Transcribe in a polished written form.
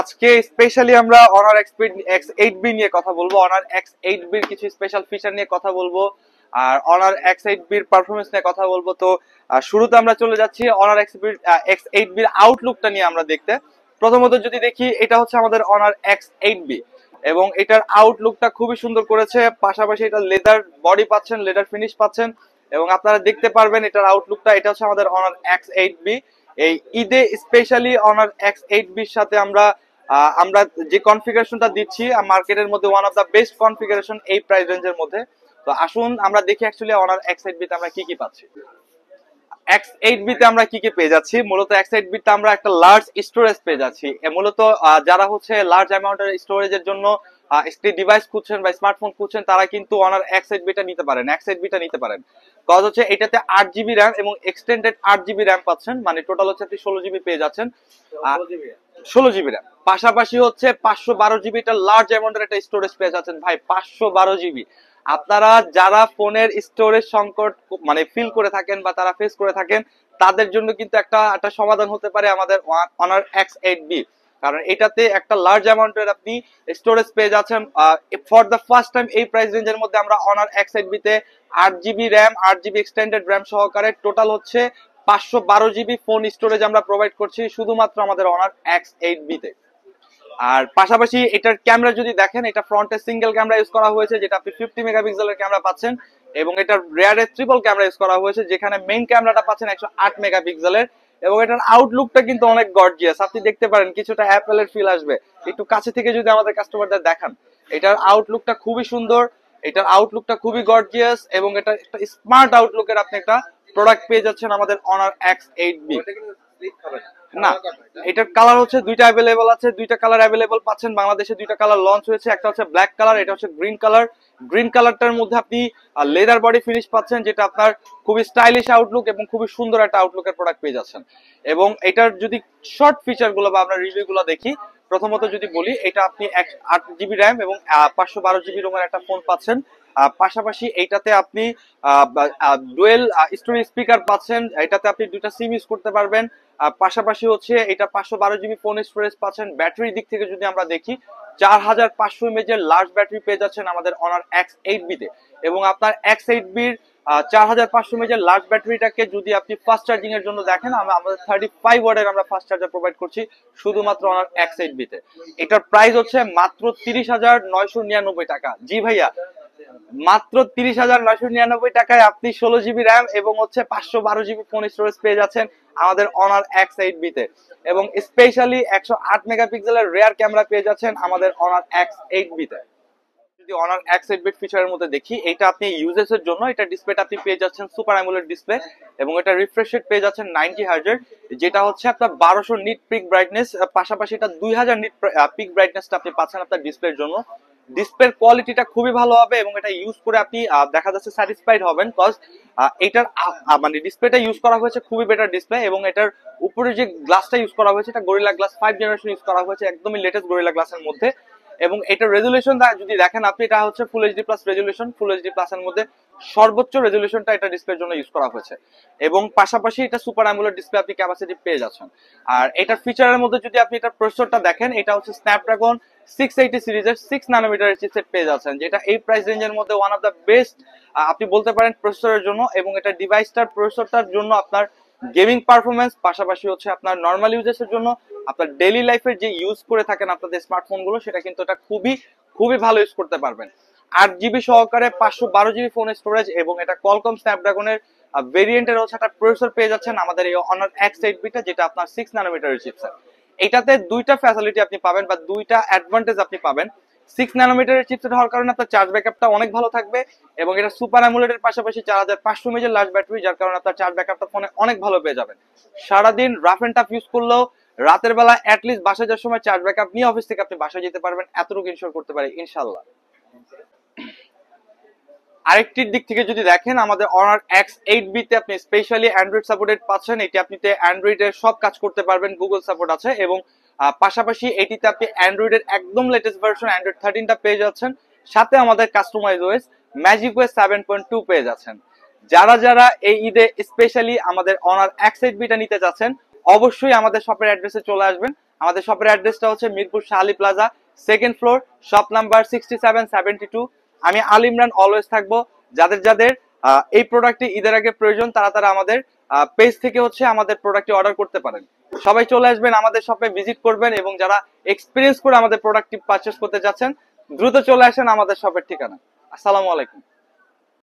আজকে স্পেশালি আমরা honour X8B নিয়ে কথা বলবো। অনার X8B এর কিছু স্পেশাল ফিচার নিয়ে কথা বলবো, আর অনার X8B এর পারফরমেন্স নিয়ে কথা বলবো। তো শুরুতে আমরা চলে যাচ্ছি অনার X8B এর আউটলুকটা নিয়ে আমরা দেখতে। প্রথমত যদি দেখি, এটা হচ্ছে আমাদের অনার X8B এবং এটার আউটলুকটা খুবই সুন্দর করেছে। পাশাপাশি এটা লেদার বডি পাচ্ছেন, লেদার ফিনিশ পাচ্ছেন এবং আপনারা দেখতে পারবেন এটার আউটলুকটা। এটা হচ্ছে আমাদের অনার X8B। এই ঈদে স্পেশালি অনার X8B এর সাথে আমরা আমরা যে কনফিগারেশনটা দিচ্ছি মার্কেটের মধ্যে one of the best configuration এই প্রাইস রেঞ্জের মধ্যে। তো আসুন আমরা দেখি অ্যাকচুয়ালি অনার X8B তে আমরা কি কি পাচ্ছি। X8B তে আমরা কি কি পেয়ে যাচ্ছি? মূলত X8B তে আমরা একটা লার্জ স্টোরেজ পেয়ে যাচ্ছি। মূলত যারা হচ্ছে লার্জ অ্যামাউন্টের স্টোরেজের জন্য একটি ডিভাইস খুঁজছেন বা স্মার্টফোন খুঁজছেন, তারা কিন্তু অনার X8B টা নিতে পারেন। X8B টা নিতে পারেন কজ হচ্ছে এটাতে 8GB র্যাম এবং এক্সটেন্ডেড 8GB র্যাম পাচ্ছেন, মানে টোটাল হচ্ছে আপনি 16GB পেয়ে যাচ্ছেন। 16GB র্যাম পাশাপাশি হচ্ছে 512GB এটা লার্জ অ্যামাউন্টের একটা স্টোরেজ পেয়ে যাচ্ছেন ভাই। 512GB আপনারা যারা ফোনের স্টোরেজ সংকট মানে ফিল করে থাকেন বা তারা ফেস করে থাকেন, তাদের জন্য কিন্তু একটা সমাধান হতে পারে আমাদের অনার X8B। কারণ এটাতে একটা লার্জ অ্যামাউন্টের আপনি স্টোরেজ পেয়ে যাচ্ছেন। ফর দ্য ফার্স্ট টাইম এই প্রাইস রেঞ্জের মধ্যে আমরা অনার X8B তে 8GB RAM 8GB extended RAM সহকারে টোটাল হচ্ছে 512GB ফোন স্টোরেজ আমরা প্রোভাইড করছি শুধুমাত্র আমাদের অনার X8B তে। আর পাশাপাশি এটার ক্যামেরা যদি দেখেন, এটা ফ্রন্টে সিঙ্গেল ক্যামেরা ইউজ করা হয়েছে, যেটা আপনি 50 মেগাপিক্সেলের ক্যামেরা পাচ্ছেন, এবং এটার রিয়ারে ট্রিপল ক্যামেরা ইউজ করা হয়েছে, যেখানে মেইন ক্যামেরাটা পাচ্ছেন 108 মেগাপিক্সেলের। এবং এটার আউটলুকটা কিন্তু অনেক গর্জিয়াস, আপনি দেখতে পারেন কিছুটা অ্যাপেলের ফিল আসবে। একটু কাছে থেকে যদি আমাদের কাস্টমারদের দেখান, এটার আউটলুকটা খুবই সুন্দর, এটার আউটলুকটা খুবই গর্জিয়াস এবং এটা একটা স্মার্ট আউটলুকের আপনি একটা প্রোডাক্ট পেয়ে যাচ্ছেন আমাদের অনার X8B। না, এটার কালার হচ্ছে দুইটা অ্যাভেলেবল আছে, দুইটা কালার অ্যাভেলেবল পাচ্ছেন। বাংলাদেশে দুইটা কালার লঞ্চ হয়েছে, একটা হচ্ছে ব্ল্যাক কালার, এটা হচ্ছে গ্রিন কালার। গ্রিন কালারটার মধ্যে আপনি লেদার বডি ফিনিশ পাচ্ছেন, যেটা আপনার খুবই স্টাইলিশ আউটলুক এবং খুবই সুন্দর একটা আউটলুকের প্রোডাক্ট পেয়ে যাচ্ছেন। এবং এটার যদি শর্ট ফিচার গুলো বা আমরা রিভিউ গুলো দেখি, প্রথমত যদি বলি, এটা আপনি 8GB র্যাম এবং 512GB রোমের একটা ফোন পাচ্ছেন। পাশাপাশি এইটাতে আপনি ডুয়েল স্টোরেজ স্পিকার পাচ্ছেন, এটাতে আপনি দুইটা সিম ইউজ করতে পারবেন। পাশাপাশি হচ্ছে এটা 512GB ফোন স্টোরেজ পাচ্ছেন। ব্যাটারির দিক থেকে যদি আমরা দেখি, 4500 mAh এর লার্জ ব্যাটারি পেয়ে যাচ্ছেন আমাদের অনার X8B তে। এবং আপনার X8B এর 4500 mAh এর লার্জ ব্যাটারিটাকে যদি আপনি ফাস্ট চার্জিং এর জন্য দেখেন, আমাদের 35 ওয়াটের আমরা ফাস্ট চার্জার প্রোভাইড করছি শুধুমাত্র অনার X8B তে। এটার প্রাইস হচ্ছে মাত্র 30,999 টাকা। জি ভাইয়া, মাত্র 30,999 টাকায় আপনি 16GB র্যাম এবং হচ্ছে 512GB ফোন স্টোরেজ পেয়ে যাচ্ছেন আমাদের অনার X8B তে। এবং স্পেশালি 108 মেগাপিক্সেলের রিয়ার ক্যামেরা পেয়ে যাচ্ছেন আমাদের অনার X8B তে। যদি অনার X8B ফিচারের মধ্যে দেখি, এটা আপনি ইউজেস এর জন্য এটা ডিসপ্লেটা আপনি পেয়ে যাচ্ছেন সুপার অ্যামোলেড ডিসপ্লে এবং এটা রিফ্রেশ রেট পেয়ে যাচ্ছেন 90 হার্জের, যেটা হচ্ছে আপনার 1200 নিট পিক ব্রাইটনেস। পাশাপাশি এটা 2000 নিট পিক ব্রাইটনেসটা আপনি পাচ্ছেন আপনার ডিসপ্লের জন্য। ডিসপ্লের কোয়ালিটিটা খুবই ভালো হবে এবং এটা ইউজ করে আপনি দেখা যাচ্ছে স্যাটিসফাইড হবেন, কজ এটার মানে ডিসপ্লেটা ইউজ করা হয়েছে খুবই বেটার ডিসপ্লে। এবং এটার উপরে যে গ্লাসটা ইউজ করা হয়েছে, এটা গরিলা গ্লাস 5 জেনারেশন ইউজ করা হয়েছে, একদমই লেটেস্ট গরিলা গ্লাসের মধ্যে। এবং এটার রেজুলেশন যদি দেখেন আপনি, এটা হচ্ছে full HD plus resolution. Full HD plus এর মধ্যে সর্বোচ্চ রেজুলেশনটা এটা ডিসপ্লের জন্য ইউজ করা হয়েছে। এবং পাশাপাশি এটা সুপার অ্যামোলেড ডিসপ্লে আপনি ক্যাপাসিটি পেয়ে যাচ্ছেন। আর এটার ফিচারের মধ্যে যদি আপনি এটার প্রসেসরটা দেখেন, এটা হচ্ছে স্ন্যাপড্রাগন 680 সিরিজের 6 ন্যানোমিটারের চিপসেট পেয়ে যাচ্ছেন, যেটা এই প্রাইস রেঞ্জের মধ্যে ওয়ান অফ দ্য বেস্ট আপনি বলতে পারেন প্রসেসরের জন্য। এবং এটা ডিভাইসটার প্রসেসরটার জন্য আপনার গেমিং পারফরমেন্স, পাশাপাশি হচ্ছে আপনার নর্মাল ইউজেসের জন্য, আপনার ডেইলি লাইফের যে ইউজ করে থাকেন আপনাদের স্মার্টফোন গুলো, সেটা কিন্তু এটা খুবই খুবই ভালো ইউজ করতে পারবেন। 8GB সহকারে 512GB ফোন স্টোরেজ এবং এটা কোয়ালকম স্ন্যাপড্রাগনের ভেরিয়েন্টের হচ্ছে একটা প্রসেসর পেয়ে যাচ্ছেন আমাদের এই অনার X8B টা, যেটা আপনার 6 ন্যানোমিটারের চিপসেট। এটাতে দুইটা ফ্যাসিলিটি আপনি পাবেন বা দুইটা অ্যাডভান্টেজ আপনি পাবেন। 6 ন্যানোমিটারের চিপসেট হওয়ার কারণে আপনার চার্জ ব্যাকআপটা অনেক ভালো থাকবে এবং এটা সুপার অ্যামোলেডের পাশাপাশি 4500 mAh লার্জ ব্যাটারি, যার কারণে আপনার চার্জ ব্যাকআপটা ফোনে অনেক ভালো পেয়ে যাবেন। সারাদিন রাফ এন্ড টাফ ইউজ করলেও রাতের বেলা অ্যাটলিস্ট বাসায় যাওয়ার সময় চার্জ ব্যাকআপ নিয়ে অফিস থেকে আপনি বাসায় যেতে পারবেন, এতটুকু ইনশিওর করতে পারি ইনশাআল্লাহ। আরেকটির দিক থেকে যদি দেখেন, আমাদের অনার X8B তে আপনি স্পেশালি অ্যান্ড্রয়েড সাপোর্টেড পাচ্ছেন। এটি আপনিতে অ্যান্ড্রয়েডের সব কাজ করতে পারবেন, গুগল সাপোর্ট আছে। এবং পাশাপাশি এটিতে আপনি অ্যান্ড্রয়েডের একদম লেটেস্ট ভার্সন অ্যান্ড্রয়েড 13টা পেয়ে যাচ্ছেন, সাথে আমাদের কাস্টমাইজ ওএস ম্যাজিক ওএস 7.2 পেয়ে যাচ্ছেন। যারা যারা এই ঈদে স্পেশালি আমাদের অনার X8B টা নিতে চাচ্ছেন, অবশ্যই আমাদের শপের অ্যাড্রেসে চলে আসবেন। আমাদের শপের অ্যাড্রেসটা হচ্ছে Mirpur Shah Ali plaza, second floor, shop number 6772। আমি আল ইমরান অলওয়েজ থাকবো। যাদের যাদের এই প্রোডাক্টটি ঈদের আগে প্রয়োজন তারা তারা আমাদের পেজ থেকে হচ্ছে আমাদের প্রোডাক্টটি অর্ডার করতে পারেন। সবাই চলে আসবেন, আমাদের শপে ভিজিট করবেন, এবং যারা এক্সপিরিয়েন্স করে আমাদের প্রোডাক্টটি পারচেস করতে যাচ্ছেন দ্রুত চলে আসেন আমাদের শপের ঠিকানা। আসসালামু আলাইকুম।